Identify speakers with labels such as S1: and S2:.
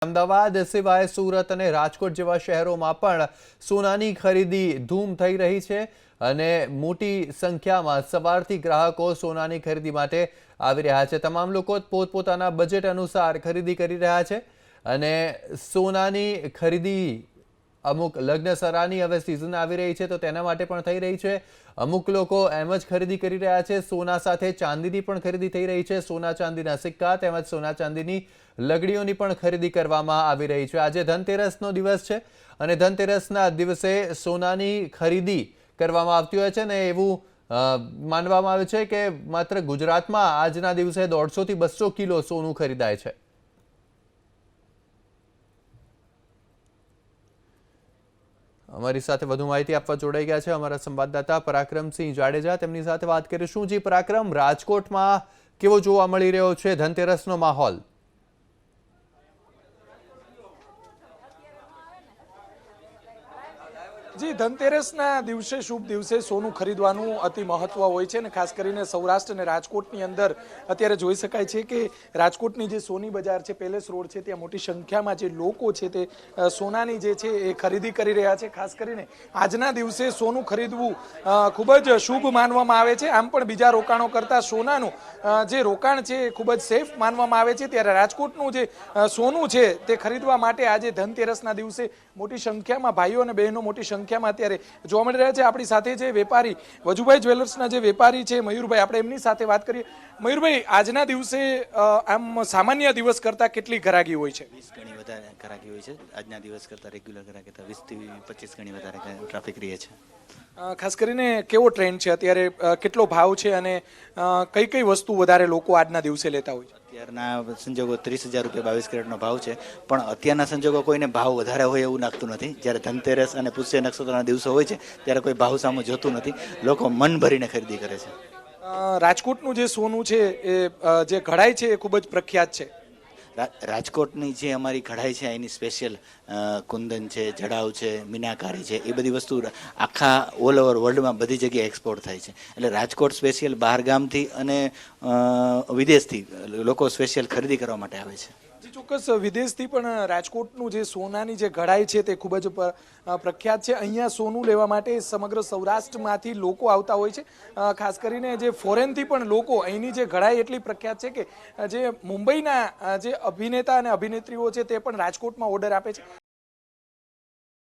S1: અમદાવાદ સિવાય સુરત અને રાજકોટ જેવા શહેરોમાં પણ સોનાની ખરીદી ધૂમ થઈ રહી છે અને મોટી સંખ્યામાં સવારથી ગ્રાહકો સોનાની ખરીદી માટે આવી રહ્યા છે। તમામ લોકો પોતપોતાના બજેટ અનુસાર ખરીદી કરી રહ્યા છે અને સોનાની ખરીદી અમુક લગ્નસરાની હવે સિઝન આવી રહી છે તો તેના માટે પણ થઈ રહી છે। અમુક લોકો એમ જ ખરીદી કરી રહ્યા છે। સોના સાથે ચાંદીની પણ ખરીદી થઈ રહી છે। સોના ચાંદીના સિક્કા તેમજ સોના ચાંદીની લગડીઓની પણ ખરીદી કરવામાં આવી રહી છે। આજે ધનતેરસનો દિવસ છે અને ધનતેરસના દિવસે સોનાની ખરીદી કરવામાં આવતી હોય છે ને એવું માનવામાં આવે છે કે માત્ર ગુજરાતમાં આજના દિવસે 150 થી 200 કિલો સોનું ખરીદાય છે। અમારી સાથે વધુ માહિતી આપવા જોડાઈ ગયા છે અમારા સંવાદદાતા પરાક્રમસિંહ જાડેજા। તેમની સાથે વાત કરીશું। જી પરાક્રમ, રાજકોટમાં કેવો જોવા મળી રહ્યો છે ધનતેરસનો માહોલ?
S2: જી, ધનતેરસના દિવસે શુભ દિવસે સોનું ખરીદવાનું અતિ મહત્વ હોય છે અને ખાસ કરીને સૌરાષ્ટ્ર અને રાજકોટની અંદર અત્યારે જોઈ શકાય છે કે રાજકોટની જે સોની બજાર છે, પેલેસ રોડ છે, ત્યાં મોટી સંખ્યામાં જે લોકો છે તે સોનાની જે છે એ ખરીદી કરી રહ્યા છે। ખાસ કરીને આજના દિવસે સોનું ખરીદવું ખૂબ જ શુભ માનવામાં આવે છે। આમ પણ બીજા રોકાણો કરતાં સોનાનું જે રોકાણ છે એ ખૂબ જ સેફ માનવામાં આવે છે। ત્યારે રાજકોટનું જે સોનું છે તે ખરીદવા માટે આજે ધનતેરસના દિવસે મોટી સંખ્યામાં ભાઈઓ અને બહેનો મોટી સંખ્યામાં અત્યારે જોવા મળી રહ્યા છે। આપણી સાથે જે વેપારી વજુભાઈ જ્વેલર્સના જે વેપારી છે મયુરભાઈ, આપણે એમની સાથે વાત કરીએ। મયુરભાઈ, આજના દિવસે આમ સામાન્ય દિવસ કરતા કેટલી ગ્રાહકી હોય છે?
S3: 20 ગણી વધારે ગ્રાહકી હોય છે। આજના દિવસ કરતા રેગ્યુલર ગ્રાહકી કરતા 20 થી 25 ગણી વધારે ટ્રાફિક રહે છે।
S2: ખાસ કરીને કેવો ટ્રેન્ડ છે અત્યારે, કેટલો ભાવ છે અને કઈ કઈ વસ્તુ વધારે લોકો આજના દિવસે લેતા હોય છે?
S3: અત્યારના સંજોગો 30,000 રૂપિયા 22 કેરેટનો ભાવ છે, પણ અત્યારના સંજોગો કોઈને ભાવ વધારે હોય એવું લાગતું નથી। જ્યારે ધનતેરસ અને પુષ્ય નક્ષત્રના દિવસો હોય છે ત્યારે કોઈ ભાવ સામું જોતું નથી, લોકો મન ભરીને ખરીદી કરે છે।
S2: રાજકોટનું જે સોનું છે એ જે ઘડાઈ છે એ ખૂબ જ પ્રખ્યાત છે।
S3: રાજકોટની જે અમારી કઢાઈ છે એની સ્પેશિયલ કુંદન છે, જડાવ છે, મીનાકારી છે, એ બધી વસ્તુ આખા ઓલ ઓવર વર્લ્ડમાં બધી જગ્યાએ એક્સપોર્ટ થાય છે। એટલે રાજકોટ સ્પેશિયલ બહારગામથી અને વિદેશથી લોકો સ્પેશિયલ ખરીદી કરવા માટે આવે છે।
S2: ચોક્કસ, વિદેશથી પણ રાજકોટનું જે સોનાની જે ઘડાઈ છે તે ખૂબ જ પ્રખ્યાત છે। અહીંયા સોનું લેવા માટે સમગ્ર સૌરાષ્ટ્રમાંથી લોકો આવતા હોય છે। ખાસ કરીને જે ફોરેનથી પણ લોકો અહીંની જે ઘડાઈ એટલી પ્રખ્યાત છે કે જે મુંબઈના જે અભિનેતા અને અભિનેત્રીઓ છે તે પણ રાજકોટમાં ઓર્ડર આપે છે।